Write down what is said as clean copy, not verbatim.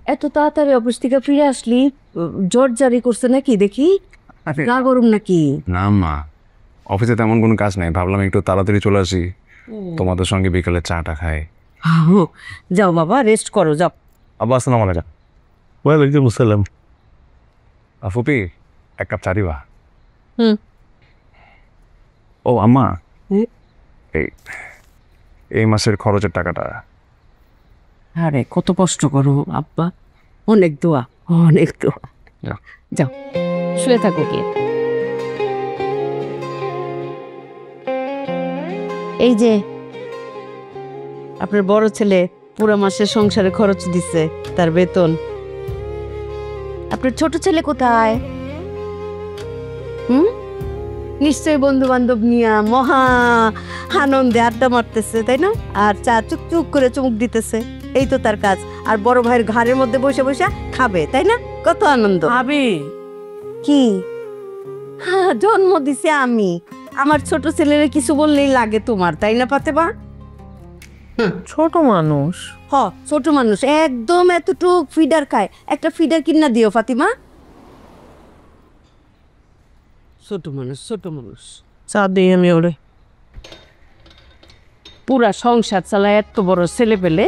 এত তাড়াতাড়ি অফিস থেকে ফিরে আসলি? জ্বর জারি করছে নাকি দেখি? গা গরম নাকি? না মা, অফিসে তেমন কোনো কাজ নাই, ভাবলাম একটু তাড়াতাড়ি চলে আসি, তোমাদের সঙ্গে বিকেলে চাটা খাই। যাও বাবা, রেস্ট করো, যাও। আব্বা আসসালামু আলাইকুম। ওয়ালাইকুম আসসালাম। ফুপি, এক কাপ চা দিবা? হুম। ও আম্মা, হুম? এই এই মাসের খরচের টাকাটা। আরে কত কষ্ট করো আব্বা, অনেক দোয়া, অনেক দোয়া। যাও। যাও, শুয়ে থাকো কি। এই যে আপনার বড় ছেলে পুরো মাসের সংসারে খরচ দিচ্ছে, তার বেতন। আপনার ছোট ছেলে কোথায়? নিশ্চয়ই বন্ধু বান্ধব নিয়ে মহা আনন্দে আড্ডা মারতেছে, তাই না? আর চা চুক চুক করে চুমুক দিতেছে, এই তো তার কাজ। আর বড় ভাইয়ের ঘাড়ের মধ্যে বসে বসে খাবে, তাই না? কত আনন্দ ভাবি। কি? হ্যাঁ, জন্ম দিছে আমি, আমার ছোট ছেলের কিছু বললেই লাগে তোমার, তাই না ফাতেমা? ছোট মানুষ। হ, ছোট মানুষ, একদম এতটুক ফিডার খায়। একটা ফিডার কিনা দিও ফাতিমা। ছোট মানুষ, ছোট মানুষ। চা দিই আমি ওরে। পুরা সংসার চালায় এত বড় ছেলে পেলে।